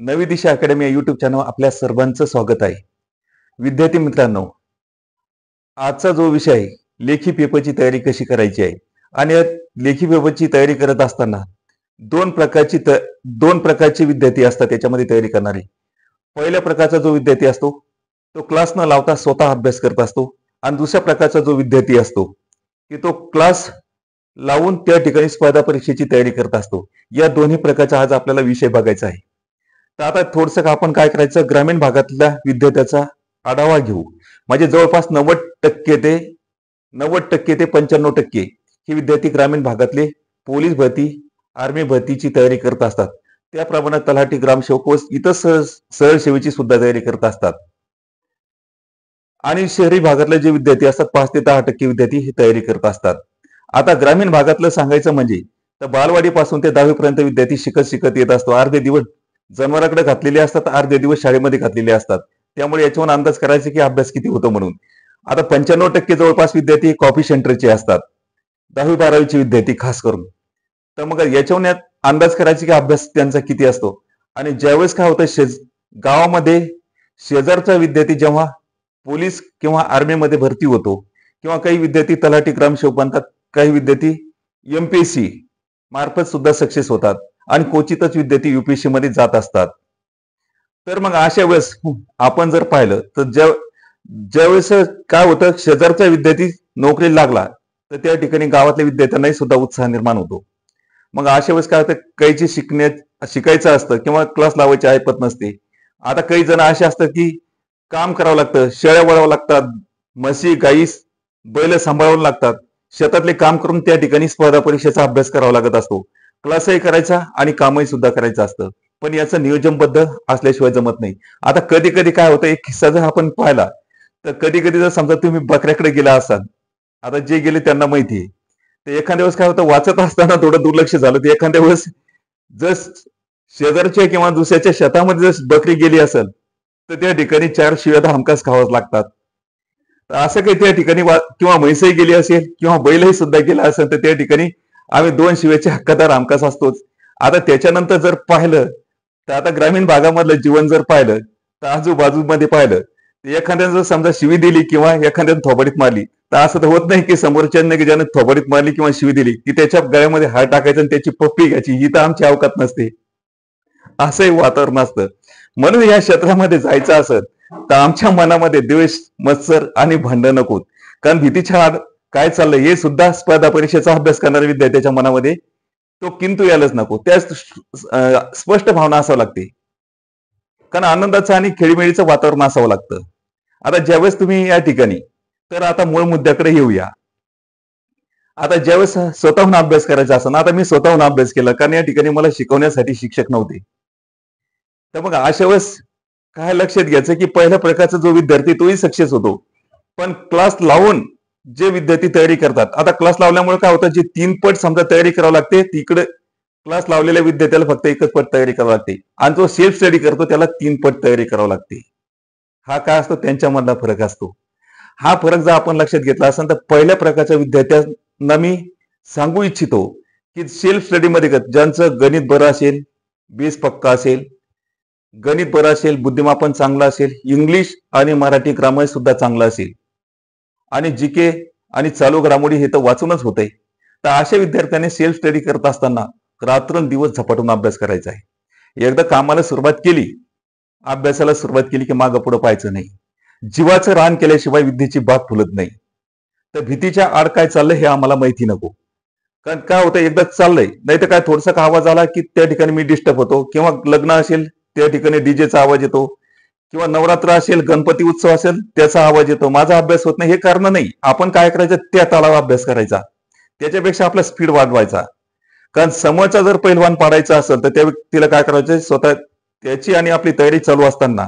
नवी दिशा अकॅडमी या YouTube channel आपल्या सर्वांचं स्वागत आहे. विद्यार्थी मित्रांनो, आजचा जो विषय आहे लेखी पेपरची तयारी कशी करायची आहे आणि या लेखी पेपरची तयारी करत असताना दोन प्रकारची दोन प्रकारचे विद्यार्थी असतात त्याच्यामध्ये तयारी करणारे. पहिल्या प्रकारचा जो विद्यार्थी असतो तो क्लास न लावता स्वतः अभ्यास करत असतो आणि दुसऱ्या प्रकारचा जो विद्यार्थी असतो की तो क्लास लावून त्या ठिकाणी स्पर्धा परीक्षेची तयारी करत असतो. या दोन्ही प्रकारचा आज आपल्याला विषय बघायचा आहे. तर आता थोडंसं आपण काय करायचं, ग्रामीण भागातल्या विद्यार्थ्याचा आढावा घेऊ. म्हणजे जवळपास 90% ते 95% हे विद्यार्थी ग्रामीण भागातले पोलीस भरती, आर्मी भरतीची तयारी करत असतात. त्याप्रमाणे तलाठी, ग्रामसेवक व इतर सरळ सेवेची सुद्धा तयारी करत असतात. आणि शहरी भागातले जे विद्यार्थी असतात 5 ते 10% विद्यार्थी ही तयारी करत असतात. आता ग्रामीण भागातलं सांगायचं म्हणजे तर बालवाडीपासून ते 10वी पर्यंत विद्यार्थी शिकत शिकत येत असतो. अर्धे दिवस जनावराकडे घातलेले असतात, अर्धे दिवस शाळेमध्ये घातलेले असतात. त्यामुळे याच्यावरून अंदाज करायचे की अभ्यास किती होतो म्हणून. आता 95% जवळपास विद्यार्थी कॉपी सेंटरचे असतात, 10वी-12वीचे विद्यार्थी खास करून. तर मग याच्यावरून अंदाज करायचे की अभ्यास त्यांचा किती असतो. आणि ज्यावेळेस काय होतं, गावामध्ये शेजारचा विद्यार्थी जेव्हा पोलीस किंवा आर्मीमध्ये भरती होतो किंवा काही विद्यार्थी तलाठी, ग्रामसेवक बनतात, काही विद्यार्थी MPSC मार्फत सुद्धा सक्सेस होतात आणि क्वचितच विद्यार्थी UPSC मध्ये जात असतात. तर मग अशा वेळेस आपण जर पाहिलं तर ज्यावेळेस काय होतं, शेजारचा विद्यार्थी नोकरीला लागला तर त्या ठिकाणी गावातल्या विद्यार्थ्यांनाही सुद्धा उत्साह निर्माण होतो. मग अशा वेळेस काय होतं, काहीची शिकायचं असतं किंवा क्लास लावायची ऐपत नसते. आता काही जण असे असतात की काम करावं लागतं, शेळ्या वळावं लागतात, म्हशी, गाई, बैल सांभाळावं लागतात. शेतातले काम करून त्या ठिकाणी स्पर्धा परीक्षेचा अभ्यास करावा लागत असतो. क्लासही करायचा आणि कामही सुद्धा करायचं असतं. पण याचं नियोजनबद्ध असल्याशिवाय जमत नाही. आता कधी कधी काय होतं, एक किस्सा जर आपण पाहिला तर कधी कधी जर समजा तुम्ही बकऱ्याकडे गेला असाल, आता जे गेले त्यांना माहिती आहे, तर एखाद्या वेळेस काय होतं, वाचत असताना थोडं दुर्लक्ष झालं तर एखाद्या वेळेस जर शेजारच्या किंवा दुसऱ्याच्या शेतामध्ये जर बकरी गेली असेल तर त्या ठिकाणी 4 शिव्या तर हमखास खावाच लागतात. तर असं काही त्या ठिकाणी किंवा म्हैसही गेली असेल किंवा बैलही सुद्धा गेला असेल तर त्या ठिकाणी आम्ही 2 शिव्याचे हक्कदार हमखास असतोच. आता त्याच्यानंतर जर पाहिलं तर आता ग्रामीण भागामधलं जीवन जर पाहिलं तर आजूबाजूमध्ये पाहिलं तर एखाद्याने जर समजा शिवी दिली किंवा एखाद्याने थोबाडीत मारली तर असं तर होत नाही की समोरच्याने की ज्याने थोबाडीत मारली किंवा शिवी दिली की त्याच्या गळ्यामध्ये हात टाकायचा आणि त्याची पप्पी घ्यायची, ही तर आमची अवकात नसते. असंही वातावरण असतं. म्हणून या क्षेत्रामध्ये जायचं असत तर आमच्या मनामध्ये द्वेष, मत्सर आणि भांडण नकोत. कारण भीतीच्या आड काय चाललंय हे सुद्धा स्पर्धा परीक्षेचा अभ्यास करणाऱ्या विद्यार्थ्याच्या मनामध्ये तो किंतु यायलाच नको. त्या स्पष्ट भावना असावं लागते. कारण आनंदाचं आणि खेळीमेळीचं वातावरण असावं लागतं. आता ज्यावेळेस तुम्ही या ठिकाणी, तर आता मूळ मुद्द्याकडे येऊया. आता ज्यावेळेस स्वतःहून अभ्यास करायचा असतो ना, आता मी स्वतःहून अभ्यास केला कारण या ठिकाणी मला शिकवण्यासाठी शिक्षक नव्हते. तर मग अशा वेळेस काय लक्षात घ्यायचं की पहिल्या प्रकारचा जो विद्यार्थी तोही सक्सेस होतो. पण क्लास लावून जे विद्यार्थी तयारी करतात, आता क्लास लावल्यामुळे काय होतं, जे 3 पट समजा तयारी करावी लागते तिकडे क्लास लावलेल्या विद्यार्थ्याला फक्त 1च पट तयारी करावी लागते आणि जो सेल्फ स्टडी करतो त्याला 3 पट तयारी करावी लागते. हा काय असतो, त्यांच्यामधला फरक असतो. हा फरक जर आपण लक्षात घेतला असेल तर पहिल्या प्रकारच्या विद्यार्थ्यांना मी सांगू इच्छितो की सेल्फ स्टडी मध्ये ज्यांचं गणित बरं असेल, बेस पक्का असेल, गणित बरं असेल, बुद्धिमापन चांगलं असेल, इंग्लिश आणि मराठी ग्रामर सुद्धा चांगलं असेल आणि जीके आणि चालू घडामोडी हे तर वाचूनच होते, तर अशा विद्यार्थ्यांनी सेल्फ स्टडी करत असताना रात्रंदिवस झपाटून अभ्यास करायचा आहे. एकदा कामाला सुरुवात केली, अभ्यासाला सुरुवात केली की मागं पुढं पाहायचं नाही. जीवाचं रान केल्याशिवाय विद्येची बाग फुलत नाही. तर भीतीच्या आड काय चाललंय हे आम्हाला माहिती नको. कारण काय होतं, एकदा चाललंय नाही तर काय थोडासा आवाज आला की त्या ठिकाणी मी डिस्टर्ब होतो, किंवा लग्न असेल त्या ठिकाणी डीजेचा आवाज येतो, किंवा नवरात्र असेल, गणपती उत्सव असेल त्याचा आवाज येतो, माझा अभ्यास होत नाही. हे कारण नाही. आपण काय करायचं, त्या तालावर अभ्यास करायचा, त्याच्यापेक्षा आपला स्पीड वाढवायचा. कारण समोरचा जर पैलवान पाडायचा असेल तर त्या व्यक्तीला काय करायचं, स्वतः त्याची आणि आपली तयारी चालू असताना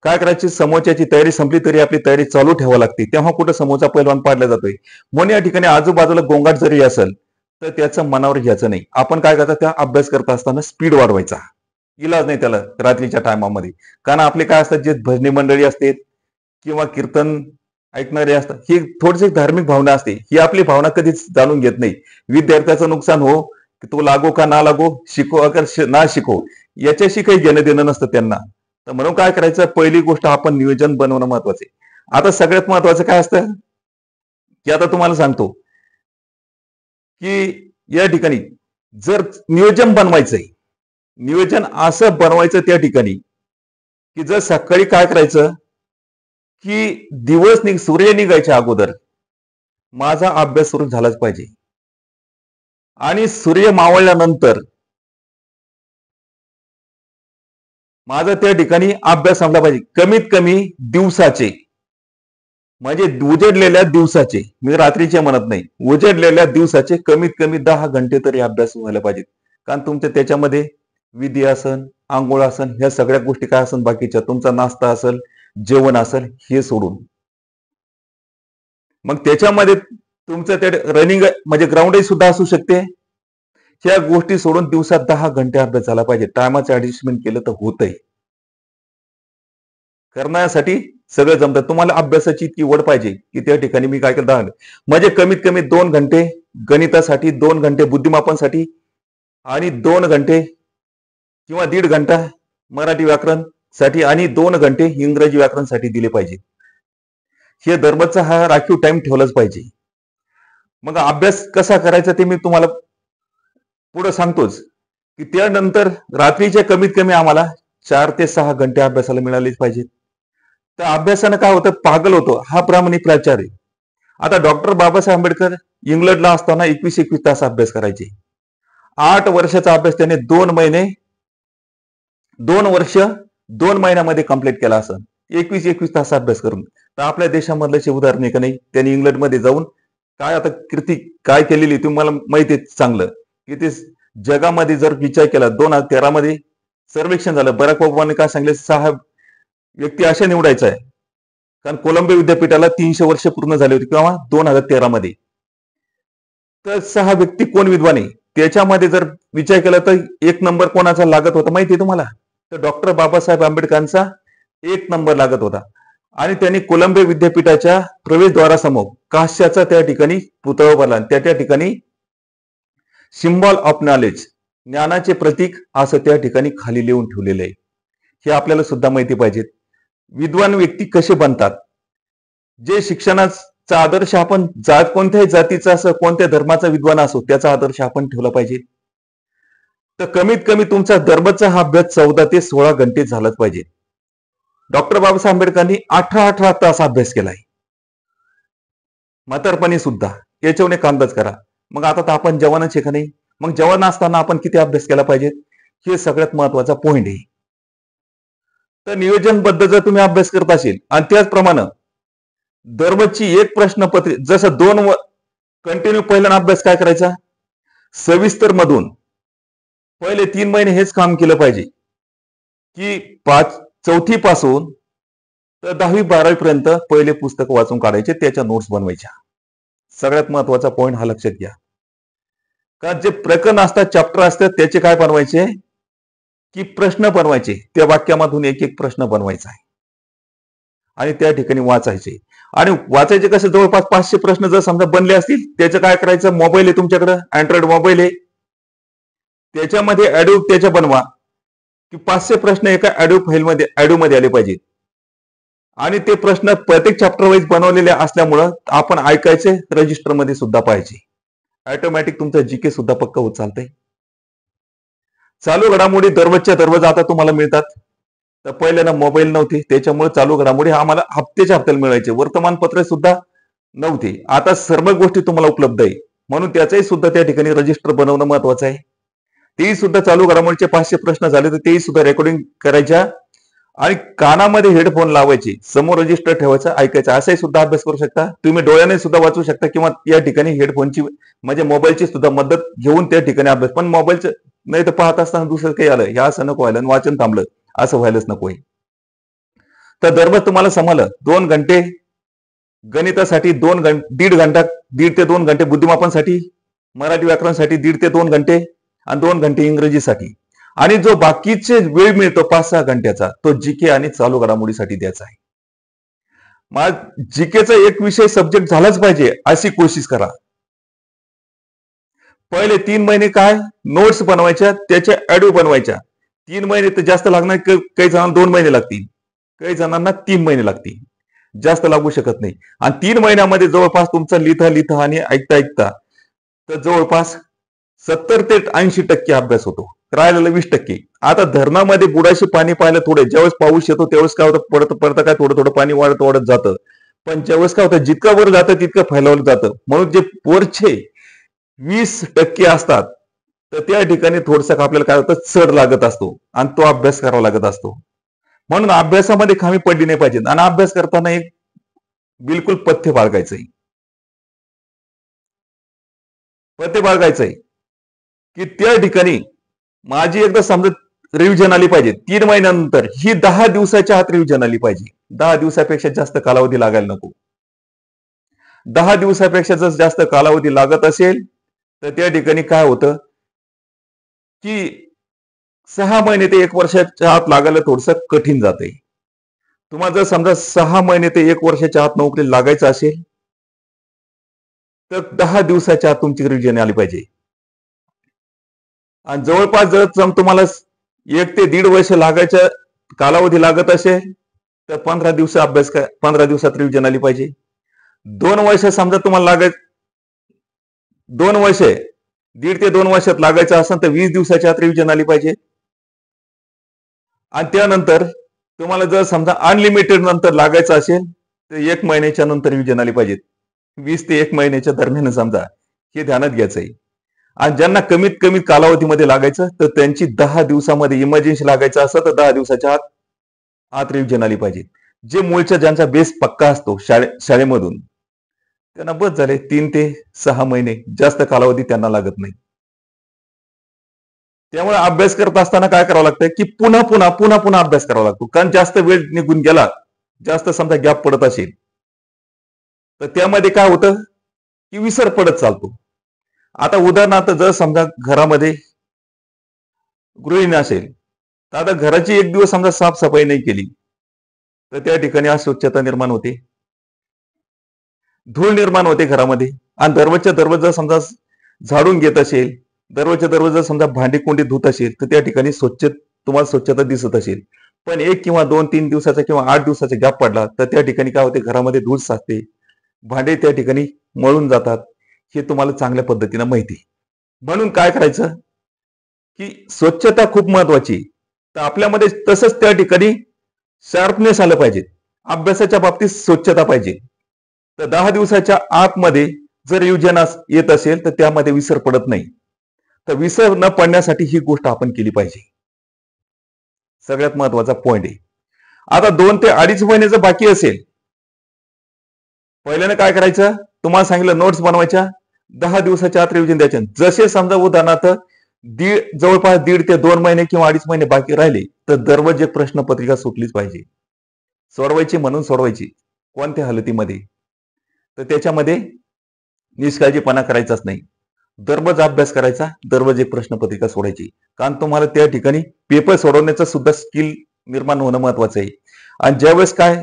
काय करायची, समोरच्याची तयारी संपली तरी आपली तयारी चालू ठेवावी लागते. तेव्हा कुठं समोरचा पैलवान पाडला जातोय. म्हणून या ठिकाणी आजूबाजूला गोंगाट जरी असेल तर त्याचं मनावर घ्यायचं नाही. आपण काय करता, त्या अभ्यास करत असताना स्पीड वाढवायचा. इलाज नाही त्याला रात्रीच्या टायमामध्ये. कारण आपले काय असतात, जे भजनी मंडळी असते किंवा कीर्तन ऐकणारे असतात, ही थोडीशी धार्मिक भावना असते, ही आपली भावना कधीच जाणून घेत नाही. विद्यार्थ्याचं नुकसान हो की तो लागो का ना लागो, शिको अगर ना शिको, याच्याशी काही घेणं देणं नसतं त्यांना. तर म्हणून काय करायचं, पहिली गोष्ट आपण नियोजन बनवणं महत्वाचं आहे. आता सगळ्यात महत्वाचं काय असतं, की आता तुम्हाला सांगतो की या ठिकाणी जर नियोजन बनवायचंय, नियोजन असं बनवायचं त्या ठिकाणी की जर सकाळी काय करायचं, की सूर्य निघायच्या अगोदर माझा अभ्यास सुरू झालाच पाहिजे आणि सूर्य मावळल्यानंतर माझा त्या ठिकाणी अभ्यास संपला पाहिजे. कमीत कमी दिवसाचे, म्हणजे उजेडलेल्या दिवसाचे, मी रात्रीचे म्हणत नाही, उजेडलेल्या दिवसाचे कमीत कमी 10 घंटे तरी अभ्यास व्हायला पाहिजेत. कारण तुमच्या त्याच्यामध्ये विधी असन, आंघोळ असन, ह्या सगळ्या गोष्टी काय असन बाकीच्या, तुमचा नाश्ता असेल, जेवण असेल, हे सोडून मग त्याच्यामध्ये तुमचं ते रनिंग म्हणजे ग्राउंडही सुद्धा असू शकते. ह्या गोष्टी सोडून दिवसात 10 घंटे अभ्यास झाला पाहिजे. टायमाचं ऍडजस्टमेंट केलं तर होतंय. करण्यासाठी सगळं जमतं. तुम्हाला अभ्यासाची इतकी वड पाहिजे की त्या ठिकाणी मी काय केलं, म्हणजे कमीत कमी 2 घंटे गणितासाठी, 2 घंटे बुद्धिमापनसाठी आणि 2 घंटे किंवा 1.5 घंटा मराठी व्याकरण साठी आणि 2 घंटे इंग्रजी व्याकरण साठी दिले पाहिजे. हे दररोजचा हा राखीव टाइम ठेवलाच पाहिजे. मग अभ्यास कसा करायचा ते मी तुम्हाला पुढे सांगतोच, की त्यानंतर रात्रीचे कमीत कमी आम्हाला 4 ते 6 घंटे अभ्यासाला मिळालेच पाहिजेत. तर अभ्यासानं काय होतं, पागल होतो, हा प्रामाणिक प्रचार आहे. आता डॉक्टर बाबासाहेब आंबेडकर इंग्लंडला असताना 21-21 तास अभ्यास करायचे. 8 वर्षाचा अभ्यास त्याने 2 वर्ष 2 महिन्यामध्ये कंप्लीट केला असं 21-21 तास अभ्यास करून. तर आपल्या देशामधलं उदाहरण आहे का नाही, त्यांनी इंग्लंडमध्ये जाऊन काय आता कीर्ती काय केलेली तुम्हाला माहिती आहे चांगलं, की ते जगामध्ये जर विचार केला 2013 मध्ये सर्वेक्षण झालं, बराक ओबामाने काय सांगले, 6 व्यक्ती अशा निवडायचा आहे. कारण कोलंबिया विद्यापीठाला 300 वर्ष पूर्ण झाली होती किंवा 2013 मध्ये. तर 6 व्यक्ती कोण विद्वान आहे, त्याच्यामध्ये जर विचार केला तर 1 नंबर कोणाचा लागत होता माहिती आहे तुम्हाला, तर डॉक्टर बाबासाहेब आंबेडकरांचा 1 नंबर लागत होता. आणि त्यांनी कोलंबिया विद्यापीठाच्या प्रवेशद्वारासमोर काश्याचा त्या ठिकाणी पुतळा उभारला. त्या ठिकाणी सिम्बॉल ऑफ नॉलेज, ज्ञानाचे प्रतीक, असं त्या ठिकाणी खाली लिहून ठेवलेलं आहे. हे आपल्याला सुद्धा माहिती पाहिजे. विद्वान व्यक्ती कसे बनतात, जे शिक्षणाचा आदर्श आपण कोणत्याही जातीचा असो, कोणत्या धर्माचा विद्वान असो, त्याचा आदर्श आपण ठेवला पाहिजे. तर कमीत कमी तुमचा दररोजचा हा अभ्यास 14 ते 16 घंटे झालाच पाहिजे. डॉक्टर बाबासाहेब आंबेडकरांनी 18 तास अभ्यास केलाय, म्हातारपणी सुद्धा. याच्यावर एक अंदाज करा. मग आता तर आपण जवानच आहे का नाही, मग जवान असताना आपण किती अभ्यास केला पाहिजे, हे सगळ्यात महत्वाचा पॉइंट आहे. तर नियोजनबद्ध जर तुम्ही अभ्यास करत असेल आणि त्याचप्रमाणे दररोजची एक प्रश्नपत्रिका, जसं 2 कंटिन्यू पहिला अभ्यास काय करायचा, सविस्तर मधून पहिले 3 महिने हेच काम केलं पाहिजे, की 4थी पासून तर 10वी-12वी पर्यंत पहिले पुस्तक वाचून काढायचे, त्याच्या नोट्स बनवायच्या. सगळ्यात महत्वाचा पॉइंट हा लक्षात घ्या. का जे प्रकरण असतात, चॅप्टर असतात, त्याचे काय बनवायचे, की प्रश्न बनवायचे. त्या वाक्यामधून एक एक प्रश्न बनवायचा आहे आणि त्या ठिकाणी वाचायचे. आणि वाचायचे कसे, जवळपास 500 प्रश्न जर समजा बनले असतील, त्याचं काय करायचं, मोबाईल आहे तुमच्याकडे, अँड्रॉइड मोबाईल आहे, त्याच्यामध्ये ऍडोब त्याच्या बनवा, की 500 प्रश्न एका ऍडोब मध्ये आले पाहिजेत. आणि ते प्रश्न प्रत्येक चॅप्टर वाईज बनवलेले असल्यामुळं आपण ऐकायचे, रजिस्टर मध्ये सुद्धा पाहिजे. ऑटोमॅटिक तुमचं जीके सुद्धा पक्क होत चालतंय. चालू घडामोडी दररोजच्या दररोज आता तुम्हाला मिळतात. तर पहिल्यांदा मोबाईल नव्हते, त्याच्यामुळे चालू घडामोडी आम्हाला हप्त्याच्या हप्त्याला मिळायचे. वर्तमानपत्र सुद्धा नव्हते, आता सर्व गोष्टी तुम्हाला उपलब्ध आहे. म्हणून त्याचंही सुद्धा त्या ठिकाणी रजिस्टर बनवणं महत्वाचं आहे. तेही सुद्धा चालू घडामोडीचे 500 प्रश्न झाले तर तेही सुद्धा रेकॉर्डिंग करायच्या आणि कानामध्ये हेडफोन लावायचे, समोर रजिस्टर ठेवायचं, ऐकायचं. असाही सुद्धा अभ्यास करू शकता तुम्ही. डोळ्याने सुद्धा वाचू शकता किंवा या ठिकाणी हेडफोनची म्हणजे मोबाईलची सुद्धा मदत घेऊन त्या ठिकाणी अभ्यास. पण मोबाईलचं नाही तर पाहत असताना दुसरं काही आलं, हे असं नको व्हायला, वाचन थांबलं, असं व्हायलाच नकोय. तर दररोज तुम्हाला समजलं 2 घंटे गणितासाठी, 1.5 घंटा, 1.5 ते 2 घंटे बुद्धिमापनसाठी, मराठी व्याकरणसाठी 1.5 ते 2 घंटे आणि 2 घंटे इंग्रजीसाठी. आणि जो बाकीचे वेळ मिळतो 5-6 घंट्याचा, तो जीके आणि चालू घडामोडीसाठी द्यायचा आहे. मग जीकेचा एक विषय सब्जेक्ट झालाच पाहिजे अशी कोशिश करा. पहिले 3 महिने काय नोट्स बनवायच्या, त्याच्या ऑडिओ बनवायच्या. 3 महिने तर जास्त लागणार, काही जणांना 2 महिने लागतील, काही जणांना 3 महिने लागतील, जास्त लागू शकत नाही. आणि 3 महिन्यामध्ये जवळपास तुमचा लिहिता लिहिता आणि ऐकता ऐकता तर जवळपास 70 ते 80% अभ्यास होतो, राहिलेला 20%. आता धरणामध्ये बुडाशी पाणी पाहिलं थोडे, ज्यावेळेस पाऊस येतो त्यावेळेस काय होतं, पडतं पडतं काय थोडं थोडं पाणी वाढत वाढत जातं. पण ज्यावेळेस काय होतं, जितकं वर जातं तितकं फैलावलं जातं. म्हणून जे वरचे 20% असतात तर त्या ठिकाणी थोडस आपल्याला काय होतं, चढ लागत असतो आणि तो अभ्यास करावा लागत असतो. म्हणून अभ्यासामध्ये खामी पडली नाही पाहिजे. आणि अभ्यास करताना एक बिलकुल पथ्य बाळगायचंय. पथ्य बाळगायचंय की त्या ठिकाणी माझी एकदा समजा रिव्हिजन आली पाहिजे 3 महिन्यानंतर, ही 10 दिवसाच्या आत रिव्हिजन आली पाहिजे. 10 दिवसापेक्षा जास्त कालावधी लागायला नको. 10 दिवसापेक्षा जर जास्त कालावधी लागत असेल तर त्या ठिकाणी काय होतं की 6 महिने ते 1 वर्षाच्या आत लागायला थोडस कठीण जाते. तुम्हाला जर समजा 6 महिने ते 1 वर्षाच्या आत नोकरी लागायचं असेल तर 10 दिवसाच्या आत तुमची रिव्हिजन आली पाहिजे. आणि जवळपास जर तुम्हाला 1 ते 1.5 वर्ष लागायचा कालावधी लागत असेल तर 15 दिवस अभ्यास 15 दिवसात रिव्हिजन आली पाहिजे. 2 वर्ष समजा तुम्हाला लागायचं, 2 वर्ष 1.5 ते 2 वर्षात लागायचं असेल तर 20 दिवसाच्या आत रिव्हिजन आली पाहिजे. आणि त्यानंतर तुम्हाला जर समजा अनलिमिटेड नंतर लागायचं असेल तर 1 महिन्याच्या नंतर रिव्हिजन आली पाहिजे. 20 ते 1 महिन्याच्या दरम्यान समजा, हे ध्यानात घ्यायचंय. आणि ज्यांना कमीत कमी कालावधीमध्ये लागायचं तर त्यांची 10 दिवसामध्ये इमर्जन्सी लागायचं असं तर 10 दिवसाच्या आत आत रिव्हिजन आली पाहिजे. जे मूळच्या ज्यांचा बेस पक्का असतो शाळेमधून, त्यांना बस झाले 3 ते 6 महिने, जास्त कालावधी त्यांना लागत नाही. त्यामुळे अभ्यास करत असताना काय करावं लागतं की पुन्हा पुन्हा पुन्हा पुन्हा अभ्यास करावा लागतो. कारण जास्त वेळ निघून गेला, जास्त समजा गॅप पडत असेल तर त्यामध्ये काय होतं की विसर पडत चालतो. आता उदाहरणार्थ जर समजा घरामध्ये गृहिणी असेल तर आता घराची एक दिवस समजा साफसफाई नाही केली तर त्या ठिकाणी अस्वच्छता निर्माण होते, धूळ निर्माण होते घरामध्ये. आणि दररोजच्या दररोज जर समजा झाडून घेत असेल, दररोजच्या दररोज जर समजा भांडी कोंडी धुत असेल तर त्या ठिकाणी तुम्हाला स्वच्छता दिसत असेल. पण 1 किंवा 2-3 दिवसाचा किंवा 8 दिवसाचा गॅप पडला तर त्या ठिकाणी काय होते, घरामध्ये धूळ साचते, भांडे त्या ठिकाणी मळून जातात. हे तुम्हाला चांगल्या पद्धतीनं माहिती. म्हणून काय करायचं की स्वच्छता खूप महत्वाची. तर आपल्यामध्ये तसंच त्या ठिकाणी शार्पनेस आलं पाहिजे. अभ्यासाच्या बाबतीत स्वच्छता पाहिजे. तर 10 दिवसाच्या आतमध्ये जर रिव्हिजन येत असेल तर त्यामध्ये विसर पडत नाही. तर विसर न पडण्यासाठी ही गोष्ट आपण केली पाहिजे. सगळ्यात महत्वाचा पॉइंट आहे. आता 2 ते 2.5 महिने जर बाकी असेल, पहिल्याने काय करायचं, तुम्हाला सांगितलं नोट्स बनवायच्या, 10 दिवसाच्या आत रिव्हिजन द्यायचे. जसे समजा उदाहरणार्थ जवळपास 1.5 ते 2 महिने किंवा 2.5 महिने बाकी राहिले तर दररोज एक प्रश्नपत्रिका सुटलीच पाहिजे. सोडवायची म्हणून सोडवायची, कोणत्या हालतीमध्ये. तर त्याच्यामध्ये निष्काळजीपणा करायचाच नाही. दररोज अभ्यास करायचा, दररोज एक प्रश्नपत्रिका सोडायची. कारण तुम्हाला त्या ठिकाणी पेपर सोडवण्याचं सुद्धा स्किल निर्माण होणं महत्वाचं आहे. आणि ज्यावेळेस काय,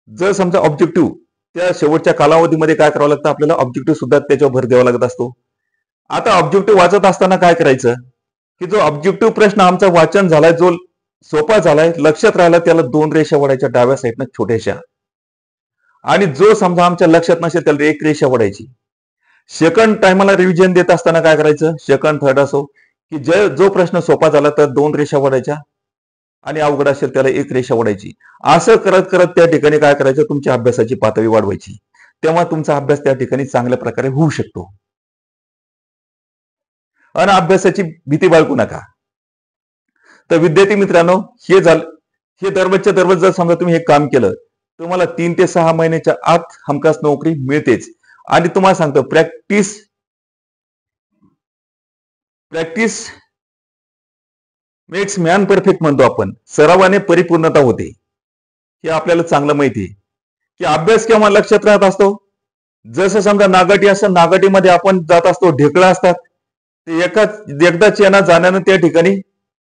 जर समजा ऑब्जेक्टिव्ह त्या शेवटच्या कालावधीमध्ये काय करावं लागतं, आपल्याला ऑब्जेक्टिव्ह सुद्धा त्याच्यावर भर द्यावा लागत असतो. आता ऑब्जेक्टिव्ह वाचत असताना काय करायचं की जो ऑब्जेक्टिव्ह प्रश्न आमचा वाचन झालाय, जो सोपा झालाय, लक्षात राहिला, त्याला 2 रेषा वडायच्या डाव्या साईडनं छोट्याशा. आणि जो समजा आमच्या लक्षात नसेल त्याला 1 रेषा वडायची. सेकंड टायमाला रिव्हिजन देत असताना काय करायचं, सेकंड थर्ड असो की जो प्रश्न सोपा झाला तर 2 रेषा वडायच्या आणि अवघड असेल त्याला 1 रेषा वडायची. असं करत करत त्या ठिकाणी काय करायचं, तुमच्या अभ्यासाची पातळी वाढवायची. तेव्हा तुमचा अभ्यास त्या ठिकाणी चांगल्या प्रकारे होऊ शकतो. आणि अभ्यासाची भीती बाळगू नका. तर विद्यार्थी मित्रांनो, हे दररोजच्या दररोज जर समजा तुम्ही हे काम केलं, तुम्हाला 3 ते 6 महिन्याच्या आत हमखास नोकरी मिळतेच. आणि तुम्हाला सांगतो, प्रॅक्टिस मेक्स मॅन परफेक्ट म्हणतो आपण. सरावाने परिपूर्णता होते. हे आपल्याला चांगलं माहिती आहे की अभ्यास केव्हा लक्षात राहत असतो, जसं समजा नागाटी असं, नागाटीमध्ये आपण जात असतो, ढेकळं असतात, ते एकदाच येणं जाण्यानं त्या ठिकाणी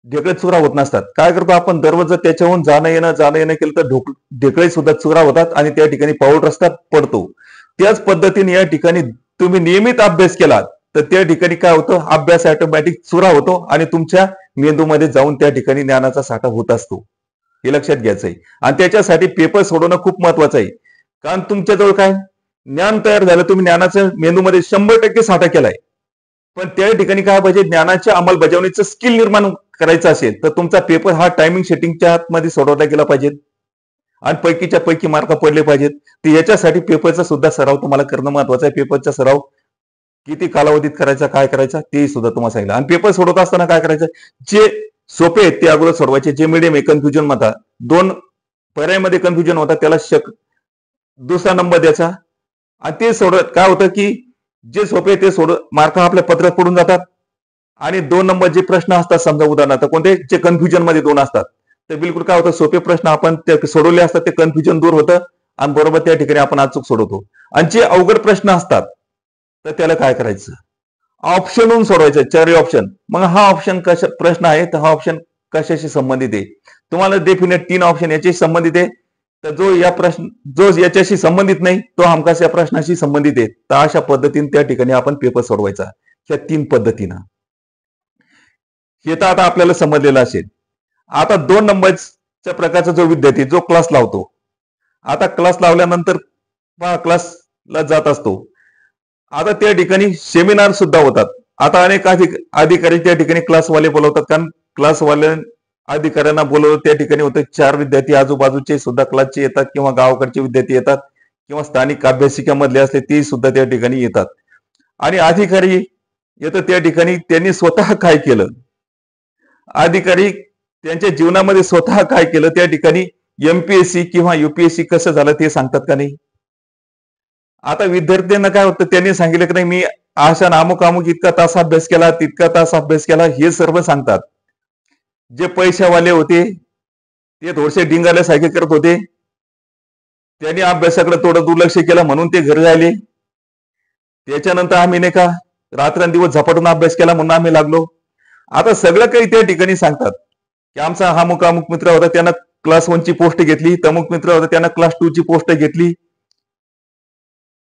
ढेकळे चुरा होत नसतात. काय करतो आपण, दररोज जर त्याच्याहून जाणं येणं केलं तर ढेकळे सुद्धा चुरा होतात आणि त्या ठिकाणी पाऊल रस्ता पडतो. त्याच पद्धतीने या ठिकाणी तुम्ही नियमित अभ्यास केलात तर त्या ठिकाणी काय होतं, अभ्यास ऑटोमॅटिक सुरा होतो आणि तुमच्या मेंदूमध्ये जाऊन त्या ठिकाणी ज्ञानाचा साठा होत असतो. हे लक्षात घ्यायचं आहे. आणि त्याच्यासाठी पेपर सोडवणं खूप महत्वाचं आहे. कारण तुमच्याजवळ काय ज्ञान तयार झालं, तुम्ही ज्ञानाच्या मेंदूमध्ये 100% साठा केलाय, पण त्या ठिकाणी काय पाहिजे, ज्ञानाच्या अंमलबजावणीचं स्किल निर्माण करायचं असेल तर तुमचा पेपर हा टायमिंग सेटिंगच्या आतमध्ये सोडवला गेला पाहिजे आणि पैकीच्या पैकी मार्क पडले पाहिजेत. तर याच्यासाठी पेपरचा सुद्धा सराव तुम्हाला करणं महत्वाचं आहे. पेपरचा सराव किती कालावधीत करायचा, काय करायचा ते सुद्धा तुम्हाला सांगितलं. आणि पेपर सोडवत असताना काय करायचं, जे सोपे आहेत ते अगोदर सोडवायचे, जे मिडियम आहे कन्फ्युजन मध्ये 2 पर्यायामध्ये कन्फ्युजन होता त्याला दुसरा नंबर द्यायचा. आणि ते सोडत काय होतं की जे सोपे ते मार्क आपल्या पत्रात पडून जातात. आणि 2 नंबर जे प्रश्न असतात, समजा उदाहरणार्थ कोणते, जे कन्फ्युजन मध्ये 2 असतात, तर बिलकुल काय होतं, सोपे प्रश्न आपण ते सोडवले असतात, ते कन्फ्युजन दूर होतं आणि बरोबर त्या ठिकाणी आपण अचूक सोडवतो. आणि जे अवघड प्रश्न असतात तर त्याला काय करायचं, ऑप्शनहून सोडवायचं, 4 ऑप्शन. मग हा ऑप्शन कशा प्रश्न आहे, तर हा ऑप्शन कशाशी संबंधित आहे, तुम्हाला डेफिनेट 3 ऑप्शन याच्याशी संबंधित आहे, तर जो याच्याशी संबंधित नाही तो हमखास या प्रश्नाशी संबंधित आहे. तर अशा पद्धतीने त्या ठिकाणी आपण पेपर सोडवायचा, या 3 पद्धतीनं. हे तर आता आपल्याला समजलेलं असेल. आता 2 नंबरच्या प्रकारचा जो विद्यार्थी जो क्लास लावतो, आता क्लास लावल्यानंतर क्लासला जात असतो, आता त्या ठिकाणी सेमिनार सुद्धा होतात. आता अनेक अधिकारी त्या ठिकाणी क्लासवाले बोलवतात, कारण क्लासवाल्या अधिकाऱ्यांना बोलवलं त्या ठिकाणी होतं 4 विद्यार्थी आजूबाजूचे सुद्धा क्लासचे येतात, किंवा गावाकडचे विद्यार्थी येतात, किंवा स्थानिक अभ्यासिकामधले असले ते सुद्धा त्या ठिकाणी येतात. आणि अधिकारी येतं त्या ठिकाणी, त्यांनी स्वतः काय केलं, अधिकारी त्यांच्या जीवनामध्ये स्वतः काय केलं, त्या ठिकाणी एमपीएससी किंवा युपीएससी कसं झालं ते सांगतात का नाही. आता विद्यार्थ्यांना काय होतं, त्यांनी सांगितलं की नाही मी अशा अमुक इतका तास अभ्यास केला, तितका तास अभ्यास केला, हे सर्व सांगतात. जे पैशावाले होते ते थोडेसे डिंगाल्यासारखे करत होते, त्यांनी अभ्यासाकडे थोडं दुर्लक्ष केलं म्हणून ते घरी आले. त्याच्यानंतर आम्ही नाही का रात्रंदिवस झपाटून अभ्यास केला म्हणून आम्ही लागलो. आता सगळं काही त्या ठिकाणी सांगतात की आमचा हा अमुक मित्र होता, त्यानं क्लास 1 ची पोस्ट घेतली, तमुक मित्र होता त्यानं क्लास 2 ची पोस्ट घेतली.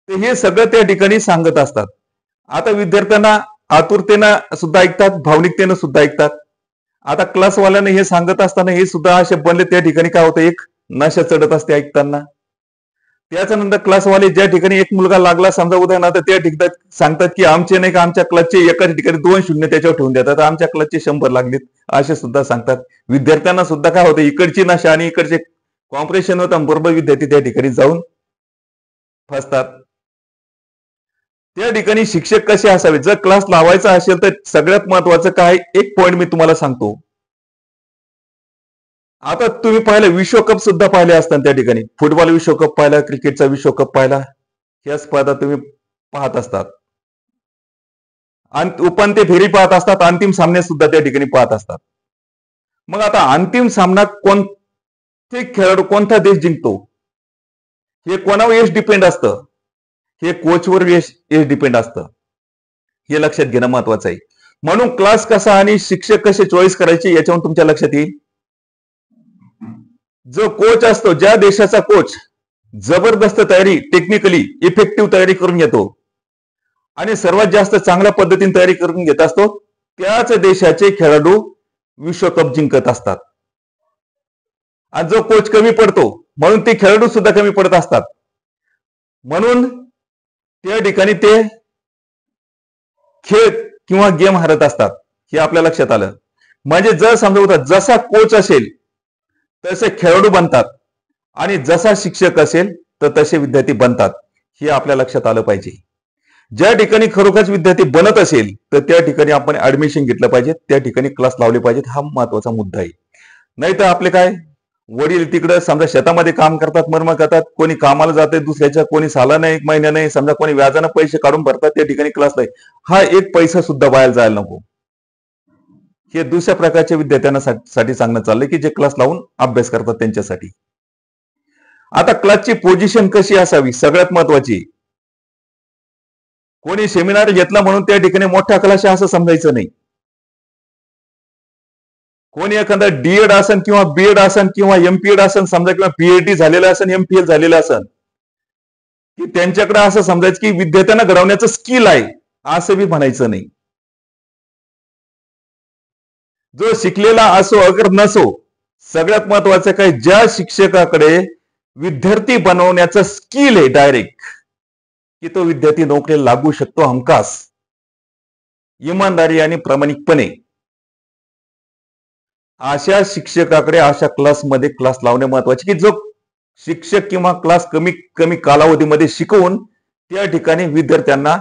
तर हे सगळं त्या ठिकाणी सांगत असतात. आता विद्यार्थ्यांना आतुरतेनं सुद्धा ऐकतात, भावनिकतेनं सुद्धा ऐकतात. आता क्लासवाल्याने हे सांगत असताना हे सुद्धा असे बनले, त्या ठिकाणी काय होतं, एक नशा चढत असते ऐकताना. त्याच्यानंतर क्लासवाले ज्या ठिकाणी एक मुलगा लागला समजा उदाहरणार्थ, त्या ठिकाणी सांगतात की आमचे नाही का आमच्या क्लासचे एकाच ठिकाणी 2 शून्य त्याच्यावर ठेवून देतात, आमच्या क्लासचे 100 लागलेत, असे सुद्धा सांगतात. विद्यार्थ्यांना सुद्धा काय होतं, इकडची नशा आणि इकडचे कॉम्पिटिशन होतं, बरोबर विद्यार्थी त्या ठिकाणी जाऊन फसतात. त्या ठिकाणी शिक्षक कसे असावे, जर क्लास लावायचा असेल तर सगळ्यात महत्वाचं काय, एक पॉइंट मी तुम्हाला सांगतो. आता तुम्ही पाहिलं विश्वकप सुद्धा पाहिले असतात, त्या ठिकाणी फुटबॉल विश्वकप पाहिला, क्रिकेटचा विश्वकप पाहिला, या स्पर्धा तुम्ही पाहत असतात. आणि उपांत्य फेरी पाहत असतात, अंतिम सामने सुद्धा त्या ठिकाणी पाहत असतात. मग आता अंतिम सामना कोणते खेळाडू, कोणता देश जिंकतो, हे कोणावर यश डिपेंड असतं, हे कोचवर यश डिपेंड असतं. हे लक्षात घेणं महत्वाचं आहे. म्हणून क्लास कसा आणि शिक्षक कसे चॉईस करायचे याच्यावरून तुमच्या लक्षात येईल. जो कोच असतो, ज्या देशाचा कोच जबरदस्त तयारी, टेक्निकली इफेक्टिव्ह तयारी करून येतो आणि सर्वात जास्त चांगल्या पद्धतीने तयारी करून घेत असतो, त्याच देशाचे खेळाडू विश्वकप जिंकत असतात. आणि जो कोच कमी पडतो म्हणून ते खेळाडू सुद्धा कमी पडत असतात. म्हणून त्या ठिकाणी ते खेळ किंवा गेम हरत असतात, हे आपल्या लक्षात आलं. म्हणजे जर समजा होता जसा कोच असेल तसे खेळाडू बनतात आणि जसा शिक्षक असेल तर तसे विद्यार्थी बनतात, हे आपल्या लक्षात आलं पाहिजे. ज्या ठिकाणी खरोखरच विद्यार्थी बनत असेल तर त्या ठिकाणी आपण ऍडमिशन घेतलं पाहिजे, त्या ठिकाणी क्लास लावले पाहिजेत, हा महत्वाचा मुद्दा आहे. नाही तर आपले काय वडील तिकडे समजा शेतामध्ये काम करतात, मर्म करतात, कोणी कामाला जाते दुसऱ्याच्या, कोणी साला नाही, 1 महिना नाही, समजा कोणी व्याजानं पैसे काढून भरतात, त्या ठिकाणी क्लास नाही, हा एक पैसा सुद्धा बाहेर जायला नको. हे दुसऱ्या प्रकारच्या विद्यार्थ्यांना साठी सांगणं चाललंय की जे क्लास लावून अभ्यास करतात त्यांच्यासाठी. आता क्लासची पोझिशन कशी असावी, सगळ्यात महत्वाची. कोणी सेमिनार घेतला म्हणून त्या ठिकाणी मोठा क्लास असं समजायचं नाही. कोणी एखादा डीएड असन किंवा बीएड असन किंवा एमपीएड असन समजा, किंवा पीएचडी झालेलं असन, एमपीएल झालेलं असन, की त्यांच्याकडे असं समजायचं की विद्यार्थ्यांना घडवण्याचं स्किल आहे असं बी म्हणायचं नाही. जो शिकलेला असो अगर नसो, सगळ्यात महत्वाचं काय, ज्या शिक्षकाकडे विद्यार्थी बनवण्याचं स्किल आहे डायरेक्ट, की तो विद्यार्थी नोकरीला लागू शकतो हमखास, इमानदारी आणि प्रामाणिकपणे, अशा शिक्षकाकडे अशा क्लासमध्ये क्लास लावणे महत्वाचे, की जो शिक्षक किंवा क्लास कमी कमी कालावधीमध्ये शिकवून त्या ठिकाणी विद्यार्थ्यांना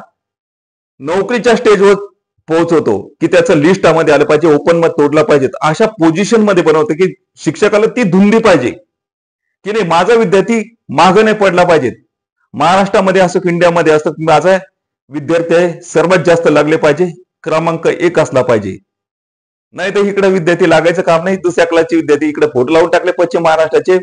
नोकरीच्या स्टेजवर पोहोचवतो, की त्याचं लिस्टमध्ये आलं पाहिजे, ओपन मध्ये तोडला पाहिजे, अशा पोझिशन मध्ये बनवतो की शिक्षकाला ती धुंदी पाहिजे, की नाही माझा विद्यार्थी मागे नाही पडला पाहिजे. महाराष्ट्रामध्ये असो की इंडियामध्ये असो, माझा विद्यार्थी सर्वात जास्त लागले पाहिजे, क्रमांक 1 असला पाहिजे. नाही तर इकडे विद्यार्थी लागायचं काम नाही. दुसऱ्या क्लासचे विद्यार्थी इकडे फोटो लावून टाकले, पश्चिम महाराष्ट्राचे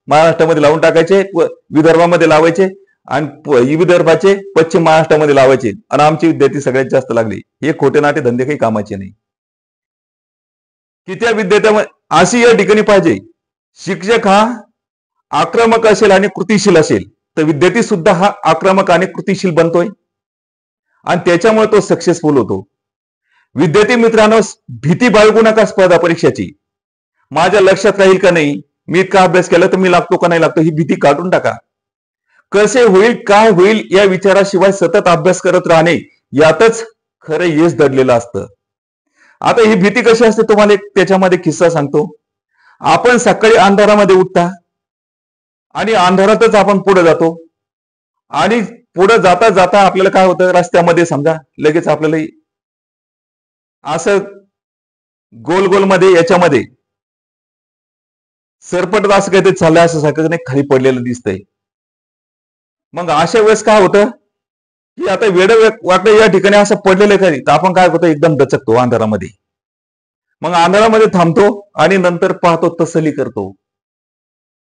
महाराष्ट्रामध्ये लावून टाकायचे, विदर्भामध्ये लावायचे, आणि विदर्भाचे पश्चिम महाराष्ट्रामध्ये लावायचे, आणि आमचे विद्यार्थी सगळ्यात जास्त लागले. हे खोटे नाटे धंदे काही कामाचे नाही. की त्या विद्यार्थ्यामध्ये अशी या ठिकाणी पाहिजे, शिक्षक हा आक्रमक असेल आणि कृतिशील असेल तर विद्यार्थी सुद्धा हा आक्रमक आणि कृतिशील बनतोय, आणि त्याच्यामुळे तो सक्सेसफुल होतो. विद्यार्थी मित्रांनो, भीती बाळगू नका स्पर्धा परीक्षेची. माझ्या लक्षात राहील का नाही, मी इतका अभ्यास केला तर मी लागतो का नाही लागतो, ही भीती काढून टाका. कसे होईल काय होईल या विचाराशिवाय सतत अभ्यास करत राहणे, यातच खरं यश दडलेलं असतं. आता ही भीती कशी असते, तुम्हाला एक त्याच्यामध्ये किस्सा सांगतो. आपण सकाळी अंधारामध्ये उठता आणि अंधारातच आपण पुढे जातो, आणि पुढे जाता जाता आपल्याला काय होतं, रस्त्यामध्ये समजा लगेच आपल्याला असं गोल गोल मध्ये याच्यामध्ये सरपटत असं काहीतरी चाललंय, असं सारखं नाही खाली पडलेलं दिसतंय. मग अशा वेळेस काय होतं, की आता वेड वाटलं या ठिकाणी असं पडलेलं आहे, तर आपण काय करतो, एकदम दचकतो अंधारामध्ये. मग अंधारामध्ये थांबतो आणि नंतर पाहतो, तसली करतो,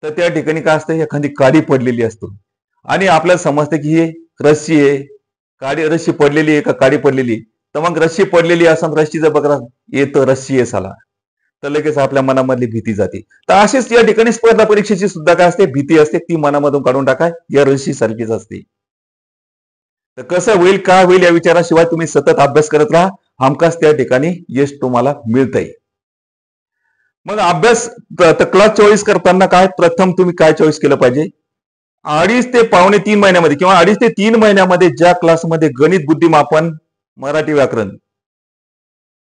तर त्या ठिकाणी काय असतं, एखादी काडी पडलेली असतो, आणि आपल्याला समजतं की हे रस्सी आहे, काडी रस्सी पडलेली आहे का काडी पडलेली. तर मग रस्सी पडलेली असं रस्सीचं बघा येतं, रस्सी आहे साला, तर लगेच आपल्या मनामधली भीती जाते. तर अशीच या ठिकाणी स्पर्धा परीक्षेची सुद्धा काय असते, भीती असते, ती मनामधून काढून टाका, या रस्सी सारखीच असते. तर कसं होईल काय होईल या विचाराशिवाय तुम्ही सतत अभ्यास करत राहा, हमखास त्या ठिकाणी यश तुम्हाला मिळतंय. मग अभ्यास क्लास चॉईस करताना काय, प्रथम तुम्ही काय चॉईस केलं पाहिजे, 2.5 ते पावणे 3 महिन्यामध्ये किंवा 2.5 ते 3 महिन्यामध्ये ज्या क्लासमध्ये गणित, बुद्धिमापन, मराठी व्याकरण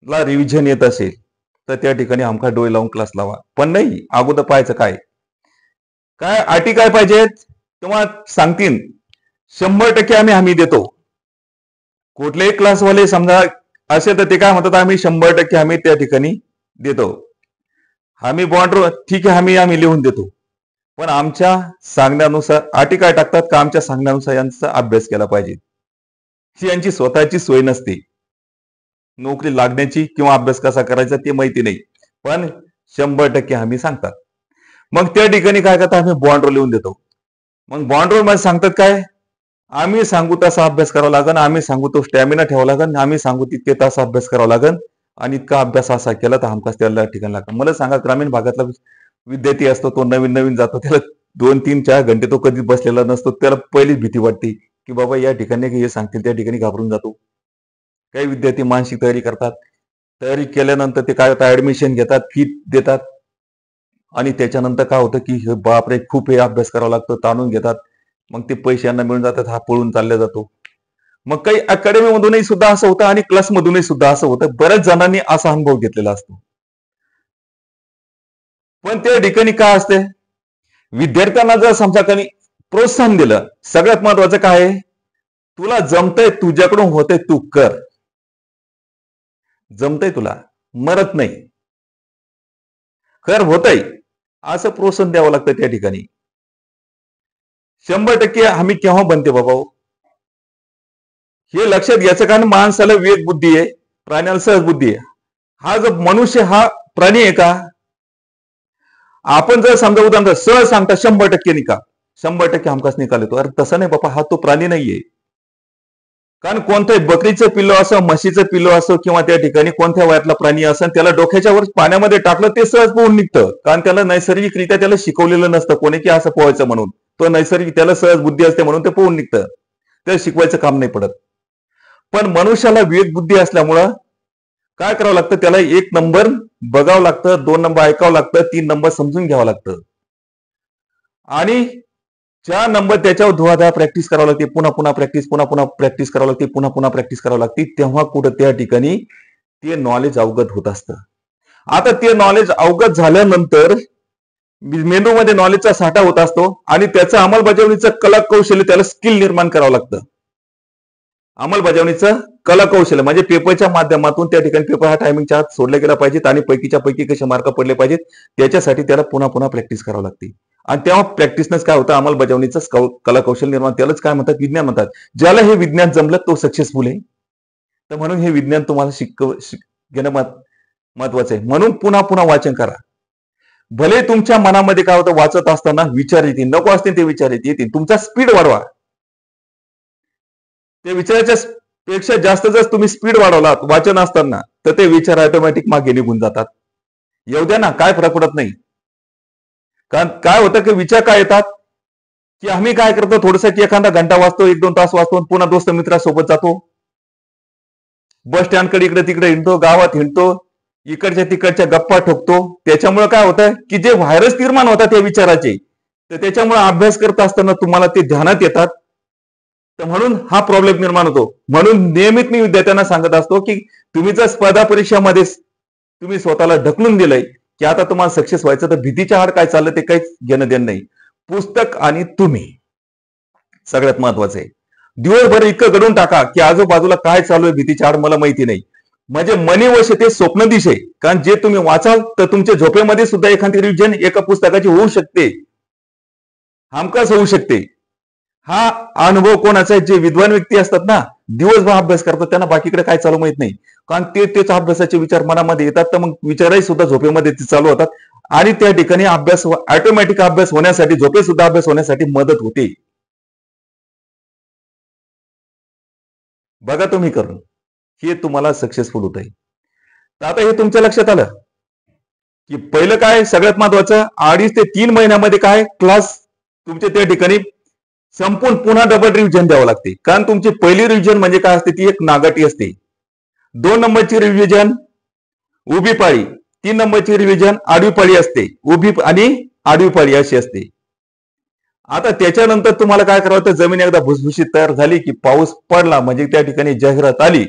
ला रिव्हिजन येत असेल तर त्या ठिकाणी हमखास डोळे लावून क्लास लावा. पण नाही, अगोदर पाहायचं काय काय अटी काय पाहिजेत, तुम्हाला सांगतील. 100% आम्ही हमी देतो. कुठलेही क्लासवाले समजा असेल तर ते काय म्हणतात, आम्ही 100% हमी त्या ठिकाणी देतो. हमी बॉन्ड ठीक आहे, आम्ही लिहून देतो, पण आमच्या सांगण्यानुसार अटी काय टाकतात का, आमच्या सांगण्यानुसार यांचा अभ्यास केला पाहिजे. ही यांची स्वतःची सोय नसते. नोकरी लागण्याची किंवा अभ्यास कसा करायचा ते माहिती नाही, पण 100% हमी सांगतात. मग त्या ठिकाणी काय करतात, आम्ही बॉन्डवर लिहून देतो. मग बॉन्डवर मध्ये सांगतात काय, आम्ही सांगू तसा अभ्यास करावा लागेल, आम्ही सांगू तो स्टॅमिना ठेवावा लागेल, आम्ही सांगू तितके तास अभ्यास करावा लागेल, आणि इतका अभ्यास असा केला तर हमखास त्याला ठिकाण लागतं. मला सांगा, ग्रामीण भागातला विद्यार्थी असतो, तो नवीन नवीन जातो, त्याला 2-3-4 घंटे तो कधी बसलेला नसतो, त्याला पहिलीच भीती वाटते की बाबा या ठिकाणी हे सांगतील त्या ठिकाणी घाबरून जातो. काही विद्यार्थी मानसिक तयारी करतात, तयारी केल्यानंतर ते काय होतं, ऍडमिशन घेतात, फी देतात, आणि त्याच्यानंतर काय होतं की बापरे खूप हे अभ्यास करावा लागतो, ताणून घेतात. मग ते पैसे यांना मिळून जातात, हा पळून चालला जातो. मग काही अकॅडमी मधूनही सुद्धा असं होतं आणि क्लास मधूनही सुद्धा असं होतं. बऱ्याच जणांनी असा अनुभव घेतलेला असतो. पण त्या ठिकाणी काय असते, विद्यार्थ्यांना जर समजा काही प्रोत्साहन दिलं, सगळ्यात महत्वाचं काय आहे, तुला जमतंय, तुझ्याकडून होतंय, तू कर, जमतंय तुला, मरत नाही, कर, होतंय, असं प्रोत्साहन द्यावं लागतं त्या ठिकाणी. 100% हमी केव्हा बनते बाबा, हे लक्षात घ्यायचं. कारण माणसाला विवेक बुद्धी आहे, प्राण्याला सहज बुद्धी आहे. हा जो मनुष्य हा प्राणी आहे का, आपण जर समजा उदाहरण सहज सांगता 100% निकाल, 100% हमखास निकाल येतो. अरे तसं नाही बाबा, हा तो प्राणी नाहीये. कारण कोणत्याही बकरीचं पिल्लो असो, म्हशीचं पिल्लो असो, किंवा त्या ठिकाणी कोणत्या वयातला प्राणी असो, त्याला डोक्याच्या वर पाण्यामध्ये टाकलं ते सहज पोहून निघतं. कारण त्याला नैसर्गिकरित्या त्याला शिकवलेलं नसतं कोणी की असं पोहायचं म्हणून. तो नैसर्गिक त्याला सहज बुद्धी असते म्हणून ते पोहून निघतं, त्याला शिकवायचं काम नाही पडत. पण मनुष्याला विवेक बुद्धी असल्यामुळं काय करावं लागतं, त्याला 1 नंबर बघावं लागतं, 2 नंबर ऐकावं लागतं, 3 नंबर समजून घ्यावं लागतं आणि 4 नंबर त्याच्यावर धुवाधार प्रॅक्टिस करावं लागते, पुन्हा पुन्हा प्रॅक्टिस, पुन्हा पुन्हा प्रॅक्टिस करावं लागते, पुन्हा पुन्हा प्रॅक्टिस करावं लागते. तेव्हा कुठं त्या ठिकाणी ते नॉलेज अवगत होत असतं. आता ते नॉलेज अवगत झाल्यानंतर मेंदूमध्ये नॉलेजचा साठा होत असतो आणि त्याचं अंमलबजावणीचं कला कौशल्य, त्याला स्किल निर्माण करावं लागतं. अंमलबजावणीचं कला कौशल्य म्हणजे पेपरच्या माध्यमातून त्या ठिकाणी पेपर हा टायमिंगच्या आत सोडला गेला पाहिजेत आणि पैकीच्या पैकी कसे मार्क पडले पाहिजेत, त्याच्यासाठी त्याला पुन्हा पुन्हा प्रॅक्टिस करावं लागते. आणि तेव्हा प्रॅक्टिसनंच काय होतं, अंमलबजावणीचं कला कौशल्य निर्माण, त्यालाच काय म्हणतात, विज्ञान म्हणतात. ज्याला हे विज्ञान जमलं तो सक्सेसफुल आहे. तर म्हणून हे विज्ञान तुम्हाला घेणं महत्वाचं आहे. म्हणून पुन्हा पुन्हा वाचन करा. भले तुमच्या मनामध्ये काय होतं, वाचत असताना विचार येतील, नको असतील ते विचार येतील, तुमचा स्पीड वाढवा. ते विचाराच्या पेक्षा जास्त जर तुम्ही स्पीड वाढवलात वाचन असताना, तर ते विचार ऑटोमॅटिक मागे निघून जातात. येऊ द्या ना, काय फरक पडत नाही. कारण काय होतं की विचार काय येतात, की आम्ही काय करतो, थोडंसं एखादा घंटा वाचतो, 1-2 तास वाचतो, पुन्हा दोस्त मित्रासोबत जातो, बस स्टँडकडे इकडे तिकडे हिंडतो, गावात हिंडतो, इकडच्या तिकडच्या गप्पा ठोकतो. त्याच्यामुळे काय होतं की जे व्हायरस निर्माण होतात त्या विचाराचे, तर त्याच्यामुळे अभ्यास करत असताना तुम्हाला ते ध्यानात येतात. तर म्हणून हा प्रॉब्लेम निर्माण होतो. म्हणून नियमित मी विद्यार्थ्यांना सांगत असतो की तुम्ही जर स्पर्धा परीक्षामध्ये तुम्ही स्वतःला ढकलून दिलंय की आता तुम्हाला सक्सेस व्हायचं, तर भीतीच्या आड काय चाललं ते काहीच घेणं देणं नाही. पुस्तक आणि तुम्ही सगळ्यात महत्वाचं आहे. दिवसभर इतकं घडून टाका की आजूबाजूला काय चालू आहे भीतीच्या आड मला माहिती नाही. म्हणजे मनी वश ते स्वप्न दिशे. कारण जे तुम्ही वाचाल तर तुमच्या झोपेमध्ये सुद्धा एखादी रिव्हिजन एका पुस्तकाची होऊ शकते, हमखास होऊ शकते. हा अनुभव कोणाचा आहे, जे विद्वान व्यक्ती असतात ना, दिवसभर अभ्यास करतात, त्यांना बाकीकडे काय चालू माहित नाही. कारण तेच अभ्यासाचे विचार मनामध्ये येतात, तर मग विचारही सुद्धा झोपेमध्ये चालू होतात आणि त्या ठिकाणी अभ्यास ऑटोमॅटिक अभ्यास होण्यासाठी, झोपेत सुद्धा अभ्यास होण्यासाठी मदत होते. बघा तुम्ही करून, हे तुम्हाला सक्सेसफुल होत आहे. तर आता हे तुमच्या लक्षात आलं की पहिलं काय सगळ्यात महत्वाचं, 2.5 ते 3 महिन्यामध्ये काय क्लास तुमचे त्या ठिकाणी संपूर्ण पुन्हा डबल रिव्हिजन द्यावं लागते. कारण तुमची पहिली रिव्हिजन म्हणजे काय असते, ती एक नागाटी असते. 2 नंबरची रिव्हिजन उभी पाळी, 3 नंबरची रिव्हिजन आडवी पाळी असते, उभी आणि आडवी पाळी अशी असते. आता त्याच्यानंतर तुम्हाला काय करावं, तर जमीन एकदा भुसभुशीत तयार झाली की पाऊस पडला म्हणजे त्या ठिकाणी जाहिरात आली.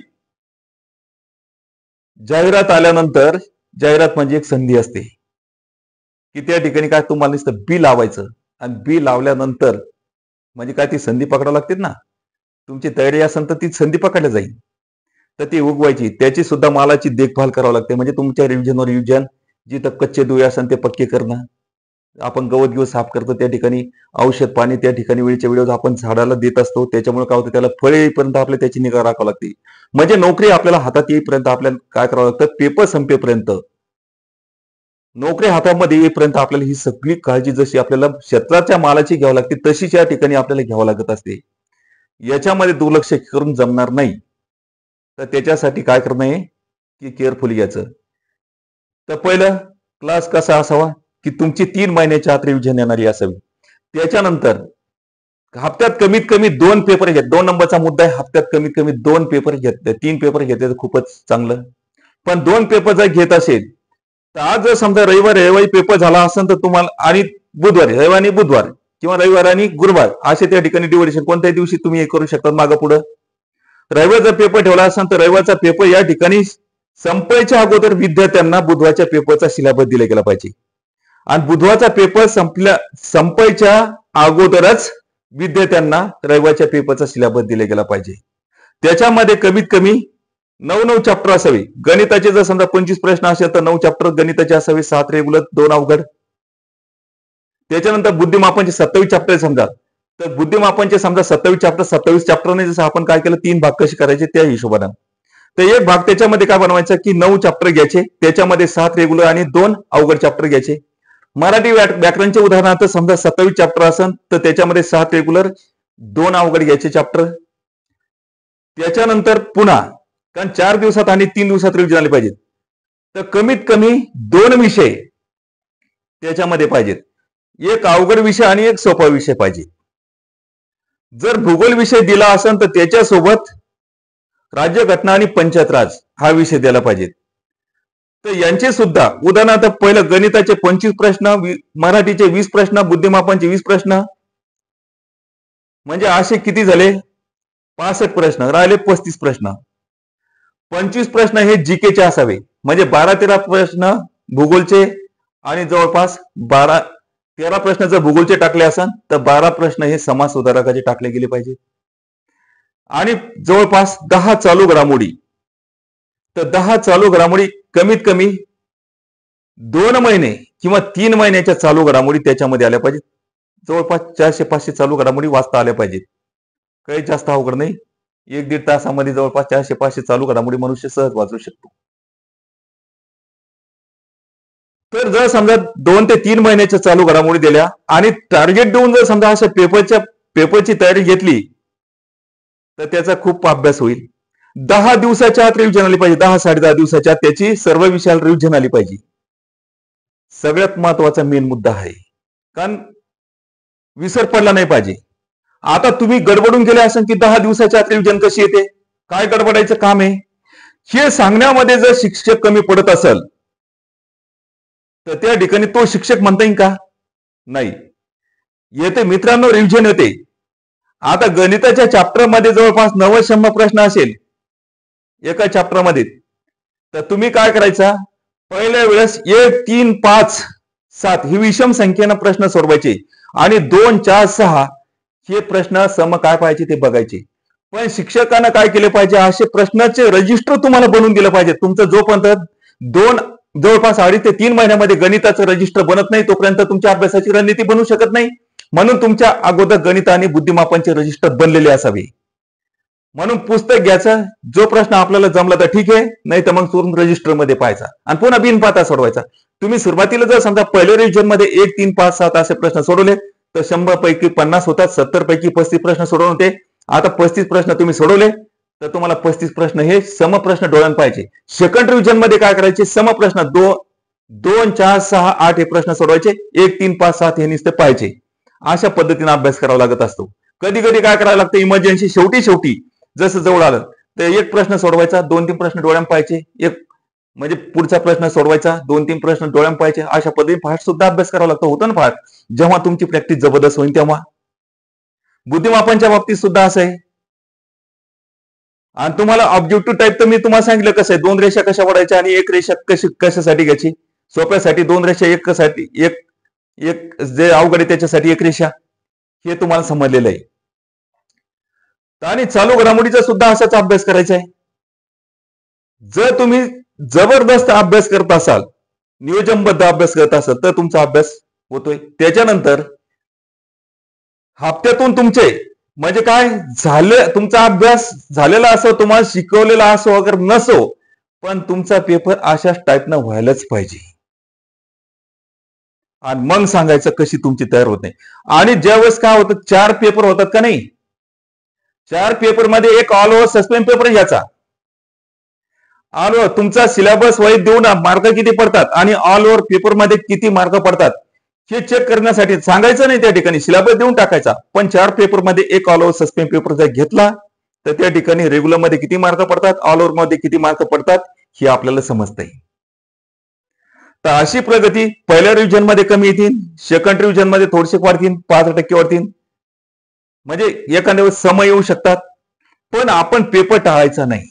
जाहिरात आल्यानंतर जाहिरात म्हणजे एक संधी असते की त्या ठिकाणी काय तुम्हाला नुसतं बी लावायचं आणि बी लावल्यानंतर म्हणजे काय ती संधी पकडावं लागते ना. तुमची तयारी असेल तर ती संधी पकडल्या जाईल, तर ती उगवायची. त्याची सुद्धा मालाची देखभाल करावी लागते. म्हणजे तुमच्या रिव्हिजनवर रिव्हिजन, जिथं कच्चे दुवे असेल ते पक्के करणं, आपण गवत गिवत साफ करतो त्या ठिकाणी औषध पाणी त्या ठिकाणी वेळच्या वेळेवर आपण झाडाला देत असतो. त्याच्यामुळे काय होतं, त्याला फळ येईपर्यंत आपल्याला त्याची निगा राखावी लागते. म्हणजे नोकरी आपल्याला हातात येईपर्यंत आपल्याला काय करावं लागतं, पेपर संपेपर्यंत, नोकरी हातामध्ये येईपर्यंत आपल्याला ही सगळी काळजी जशी आपल्याला क्षेत्राच्या मालाची घ्यावी लागते तशीच या ठिकाणी आपल्याला घ्यावं लागत असते. याच्यामध्ये दुर्लक्ष करून जमणार नाही. तर त्याच्यासाठी काय करणं आहे की केअरफुली घ्यायचं. तर पहिलं क्लास कसा असावा की तुमची 3 महिन्याच्या आत रिव्हिजन येणारी असावी. त्याच्यानंतर हप्त्यात कमीत कमी 2 पेपर घेत. 2 नंबरचा मुद्दा आहे, हप्त्यात कमीत कमी 2 पेपर घेतले. 3 पेपर घेतले तर खूपच चांगलं, पण 2 पेपर जर घेत असेल तर आज जर समजा रविवारी पेपर झाला असेल तर तुम्हाला, आणि बुधवारी, रविवार आणि बुधवार किंवा रविवार आणि गुरुवार असे त्या ठिकाणी डिव्हिडेशन कोणत्याही दिवशी तुम्ही हे करू शकता मागं पुढं. रविवार जर पेपर ठेवला असेल तर रविवारचा पेपर या ठिकाणी संपायच्या अगोदर विद्यार्थ्यांना बुधवारच्या पेपरचा सिलेबस दिला गेला पाहिजे आणि बुधवारचा पेपर संपायच्या अगोदरच विद्यार्थ्यांना रविवारच्या पेपरचा सिलेबस दिला गेला पाहिजे. त्याच्यामध्ये कमीत कमी 9 चॅप्टर असावे. गणिताचे जर समजा 25 प्रश्न असेल तर 9 चॅप्टर गणिताचे असावे, 7 रेग्युलर, 2 अवघड. त्याच्यानंतर बुद्धिमापनचे 27 चॅप्टर समजा, तर बुद्धिमापनचे समजा 27 चॅप्टर, 27 चॅप्टरने जसं आपण काय केलं 3 भाग कसे करायचे त्या हिशोबाने. तर एक भाग त्याच्यामध्ये काय बनवायचं की 9 चॅप्टर घ्यायचे, त्याच्यामध्ये 7 रेग्युलर आणि 2 अवघड चॅप्टर घ्यायचे. मराठी व्याकरणचे उदाहरणार्थ समजा 27 चॅप्टर असेल तर त्याच्यामध्ये 7 रेग्युलर, 2 अवघड घ्यायचे चॅप्टर. त्याच्यानंतर पुन्हा, कारण 4 दिवसात आणि 3 दिवसात रिव्हिजन आले पाहिजेत, तर कमीत कमी 2 विषय त्याच्यामध्ये पाहिजेत. एक अवघड विषय आणि एक सोपा विषय पाहिजे. जर भूगोल विषय दिला असेल तर त्याच्यासोबत राज्यघटना आणि पंचायत राज हा विषय द्यायला पाहिजे. तर यांचे सुद्धा उदाहरणार्थ पहिलं गणिताचे 25 प्रश्न, मराठीचे 20 प्रश्न, बुद्धिमापनचे 20 प्रश्न, म्हणजे असे किती झाले? 65 प्रश्न राहिले. 35 प्रश्न. 25 प्रश्न हे जीकेचे असावे, म्हणजे 12-13 प्रश्न भूगोलचे आणि जवळपास 12-13 प्रश्न जर भूगोलचे टाकले असेल तर 12 प्रश्न हे समाज सुधारकाचे टाकले गेले पाहिजे. आणि जवळपास 10 चालू घडामोडी. तर 10 चालू घडामोडी कमीत कमी 2 महिने किंवा 3 महिन्याच्या चालू घडामोडी त्याच्यामध्ये आल्या पाहिजेत. जवळपास 400-500 चालू घडामोडी वाचता आल्या पाहिजेत. काही जास्त अवघड नाही. 1-1.5 तासामध्ये जवळपास 400-500 चालू घडामोडी मनुष्य सहज वाचू शकतो. तर जर समजा 2 ते 3 महिन्याच्या चालू घडामोडी दिल्या आणि टार्गेट देऊन जर समजा अशा पेपरची तयारी घेतली तर त्याचा खूप अभ्यास होईल. 10 दिवसाच्या आत रिव्हिजन आली पाहिजे. 10-10.5 दिवसाच्या आत त्याची सर्व विषयाला रिव्हिजन आली पाहिजे. सगळ्यात महत्वाचा मेन मुद्दा आहे, कारण विसर पडला नाही पाहिजे. आता तुम्ही गडबडून गेले असेल की 10 दिवसाच्या आत रिव्हिजन कशी येते, काय गडबडायचं काम आहे, हे सांगण्यामध्ये जर शिक्षक कमी पडत असेल तर त्या ठिकाणी तो शिक्षक म्हणता येईल का? नाही. येते मित्रांनो, रिव्हिजन येते. आता गणिताच्या चॅप्टर मध्ये जवळपास 90-100 प्रश्न असेल एका चॅप्टर मध्ये, तर तुम्ही काय करायचा, पहिल्या वेळेस 1, 3, 5, 7 ही विषम संख्येनं प्रश्न सोडवायचे आणि 2, 4, 6 हे प्रश्न सम काय पाहिजे ते बघायचे. पण शिक्षकांना काय केले पाहिजे, असे प्रश्नाचे रजिस्टर तुम्हाला बनवून दिलं पाहिजे. तुमचं जोपर्यंत जवळपास 2.5 ते 3 महिन्यामध्ये गणिताचं रजिस्टर बनत नाही तोपर्यंत तुमच्या अभ्यासाची रणनीती बनू शकत नाही. म्हणून तुमच्या अगोदर गणित आणि बुद्धिमापनचे रजिस्टर बनलेले असावे. म्हणून पुस्तक घ्यायचं, जो प्रश्न आपल्याला जमला तर ठीक आहे, नाही तर मग सोडून रजिस्टर मध्ये पाहायचा आणि पुन्हा बिनपाता सोडवायचा. तुम्ही सुरुवातीला जर समजा पहिल्या रिव्हिजन मध्ये 1, 3, 5, 7 असे प्रश्न सोडवले तर 100 पैकी 50 होतात, 70 पैकी 35 प्रश्न सोडवून होते. आता 35 प्रश्न तुम्ही सोडवले तर तुम्हाला 35 प्रश्न हे समप्रश्न डोळ्यात पाहिजे. सेकंड रिव्हिजन मध्ये काय करायचे, समप्रश्न 2, 4, 6, 8 हे प्रश्न सोडवायचे, 1, 3, 5, 7 हे नुसते पाहिजे. अशा पद्धतीने अभ्यास करावा लागत असतो. कधी कधी काय करावं लागतं, इमर्जन्सी शेवटी जसं जवळ आलं तर एक प्रश्न सोडवायचा, 2-3 प्रश्न डोळ्यात पाहायचे, एक म्हणजे पुढचा प्रश्न सोडवायचा, 2-3 प्रश्न डोळ्यात पाहायचे. अशा पद्धतीने फास्ट सुद्धा अभ्यास करावा लागतो. होतं ना फास्ट, जेव्हा तुमची प्रॅक्टिस जबरदस्त होईल तेव्हा. बुद्धिमापनच्या बाबतीत सुद्धा असं आहे. आणि तुम्हाला ऑब्जेक्टिव्ह टाईप तर मी तुम्हाला सांगितलं कसं आहे, 2 रेषा कशा वडायच्या आणि एक रेषा कशासाठी घ्यायची. सोप्यासाठी 2 रेषा, एक जे अवघड आहे त्याच्यासाठी 1 रेषा, हे तुम्हाला समजलेलं आहे. आणि चालू घडामोडीचा सुद्धा असाच अभ्यास करायचा आहे. जर तुम्ही जबरदस्त अभ्यास करत असाल, नियोजनबद्ध अभ्यास करत असाल तर तुमचा अभ्यास होतोय. त्याच्यानंतर हप्त्यातून तुमचे म्हणजे काय झाले, तुमचा अभ्यास झालेला असो, तुम्हाला शिकवलेला असो अगर नसो, पण तुमचा पेपर अशाच टाईपनं व्हायलाच पाहिजे. आणि मग सांगायचं कशी तुमची तयार होत नाही. आणि ज्यावेळेस काय होतं, 4 पेपर होतात का नाही, 4 पेपर मध्ये एक ऑल ओव्हर सस्पेंड पेपर घ्यायचा. ऑल ओव्हर तुमचा सिलेबस वाईज देऊन मार्क किती पडतात आणि ऑल ओव्हर पेपर मध्ये किती मार्क पडतात हे चेक करण्यासाठी सांगायचं नाही. त्या ठिकाणी सिलेबस देऊन टाकायचा. पण 4 पेपर मध्ये एक ऑल ओव्हर सस्पेंड पेपर जर घेतला तर त्या ठिकाणी रेग्युलर मध्ये किती मार्क पडतात, ऑल ओव्हर मध्ये किती मार्क पडतात हे आपल्याला समजतंय. तर अशी प्रगती पहिल्या रिव्हिजन मध्ये कमी येतील, सेकंड रिव्हिजन मध्ये थोडेसे वाढतील, 5% वाढतील, म्हणजे एखाद्या वेळेस समय येऊ शकतात. पण आपण पेपर टाळायचा नाही,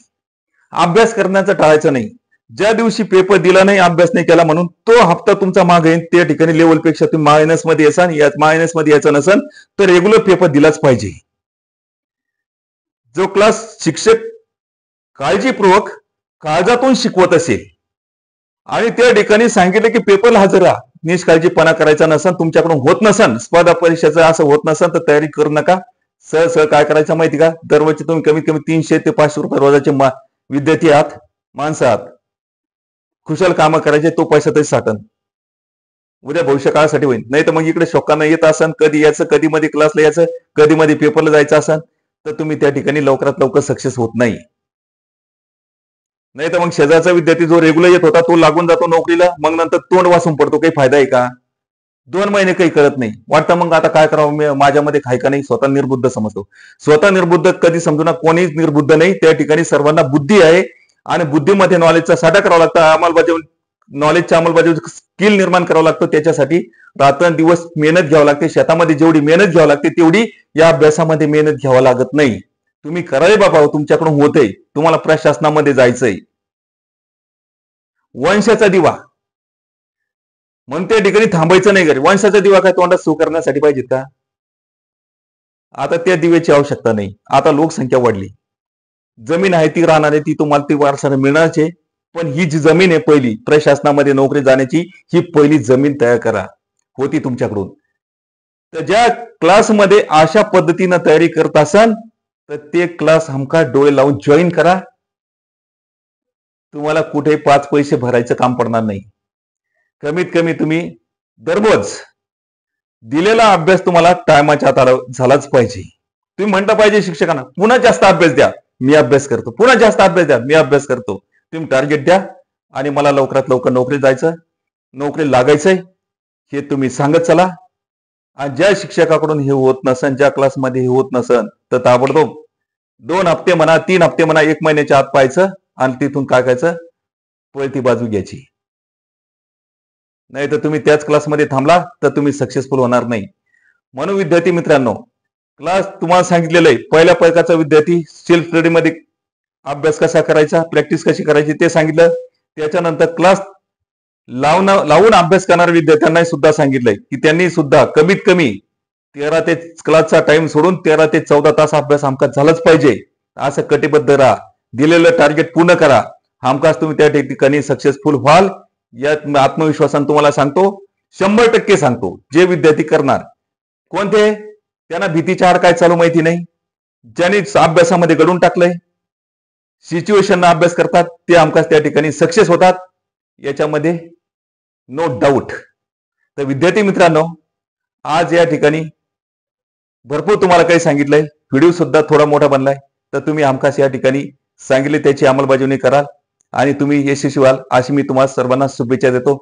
अभ्यास करण्याचं टाळायचं नाही. ज्या दिवशी पेपर दिला नाही, अभ्यास नाही केला म्हणून तो हप्ता तुमचा मागे येईल. त्या ठिकाणी लेवलपेक्षा तुम्ही मायनस मध्ये यायचा, मायनस मध्ये यायचं नसेल तर रेग्युलर पेपर दिलाच पाहिजे. जो क्लास शिक्षक काळजीपूर्वक काळजातून शिकवत असेल आणि त्या ठिकाणी सांगितलं की पेपरला हजर राहा, निष्काळजीपणा करायचा नसेल, तुमच्याकडून होत नसेल, स्पर्धा परीक्षेचं असं होत नसेल तर तयारी करू नका. सहज काय करायचं माहिती का, दरवर्षी तुम्ही कमीत कमी 300 ते 500 रुपये रोजाचे विद्यार्थी आहात, माणसं आहात, खुशाल कामं करायचे, तो पैसा तरी साठन उद्या भविष्य काळासाठी होईल. नाही तर मग इकडे शोकांना येत असन, कधी यायचं, कधी मध्ये क्लासला यायचं, कधी मध्ये पेपरला जायचं असन तर तुम्ही त्या ठिकाणी लवकरात लवकर सक्सेस होत नाही. नाही तर मग शेजारचा विद्यार्थी जो रेग्युलर येत होता तो लागून जातो नोकरीला, मग नंतर तोंड वाचून पडतो. काही फायदा आहे का? 2 महिने काही कळत नाही, वाटतं मग आता काय करावं, माझ्यामध्ये काय का नाही, स्वतः निर्बुद्ध समजतो. स्वतः निर्बुद्ध कधी समजू ना, कोणीच निर्बुद्ध नाही. त्या ठिकाणी सर्वांना बुद्धी आहे आणि बुद्धीमध्ये नॉलेजचा साठा करावा लागतो. नॉलेजच्या अंमलबजावणी स्किल निर्माण करावं लागतं. त्याच्यासाठी रात्रंदिवस मेहनत घ्यावी लागते. शेतामध्ये जेवढी मेहनत घ्यावी लागते तेवढी या अभ्यासामध्ये मेहनत घ्यावी लागत नाही. तुम्ही कराय बाबा, तुमच्याकडून होतंय. तुम्हाला प्रशासनामध्ये जायचंय. वंशाचा दिवा म्हणून त्या ठिकाणी थांबायचं नाही. घरी वंशाचा दिवा काय तोंडात सुरू करण्यासाठी पाहिजेत का? आता त्या दिव्याची आवश्यकता नाही. आता लोकसंख्या वाढली, जमीन आहे ती राहणार आहे, ती तुम्हाला ती वारसाने मिळणारच आहे. पण ही जी जमीन आहे पहिली प्रशासनामध्ये नोकरी जाण्याची, ही पहिली जमीन तयार करा होती तुमच्याकडून. तर ज्या क्लासमध्ये अशा पद्धतीनं तयारी करत असाल तर ते क्लास हमखास डोळे लावून जॉईन करा. तुम्हाला कुठे 5 पैसे भरायचं काम पडणार नाही. कमीत कमी तुम्ही दररोज दिलेला अभ्यास तुम्हाला टायमाच्या आत झालाच पाहिजे. तुम्ही म्हणता पाहिजे शिक्षकांना, पुन्हा जास्त अभ्यास द्या, मी अभ्यास करतो, पुन्हा जास्त अभ्यास द्या, मी अभ्यास करतो. तुम्ही टार्गेट द्या आणि मला लवकरात लवकर नोकरी जायचं, नोकरी लागायचंय हे तुम्ही सांगत चला. आणि ज्या शिक्षकाकडून हे होत नसन, ज्या क्लासमध्ये हे होत नसन, तर ताबडतोब 2 हप्ते म्हणा, 3 हप्ते म्हणा, 1 महिन्याच्या आत पाहायचं आणि तिथून काय करायचं, पळती बाजू घ्यायची. नाही तर तुम्ही त्याच क्लासमध्ये थांबला तर तुम्ही सक्सेसफुल होणार नाही. म्हणून विद्यार्थी मित्रांनो, क्लास तुम्हाला सांगितलेलं आहे. पहिल्या प्रकारचा विद्यार्थी सेल्फ स्टडीमध्ये अभ्यास कसा करायचा, प्रॅक्टिस कशी करायची ते सांगितलं. त्याच्यानंतर क्लास लावून अभ्यास करणाऱ्या विद्यार्थ्यांना सुद्धा सांगितलंय की त्यांनी सुद्धा कमीत कमी 13 ते क्लासचा टाइम सोडून 13 ते 14 तास अभ्यास हमखास झालाच पाहिजे. असं कटिबद्ध राहा, दिलेलं टार्गेट पूर्ण करा, हमखास तुम्ही त्या ठिकाणी सक्सेसफुल व्हाल. यात आत्मविश्वासाने तुम्हाला सांगतो, 100% सांगतो. जे विद्यार्थी करणार कोणते, त्यांना भीतीच्या आड काय चालू माहिती नाही, ज्यांनी अभ्यासामध्ये घडून टाकलंय, सिच्युएशन अभ्यास करतात, ते हमखास त्या ठिकाणी सक्सेस होतात, याच्यामध्ये नो डाऊट. तर विद्यार्थी मित्रांनो, आज या ठिकाणी भरपूर तुम्हाला काही सांगितलंय. व्हिडिओ सुद्धा थोडा मोठा बनलाय, तर तुम्ही हमखास या ठिकाणी सांगितले त्याची अंमलबजावणी कराल आणि तुम्ही यशस्वी व्हाल अशी मी तुम्हाला सर्वांना शुभेच्छा देतो.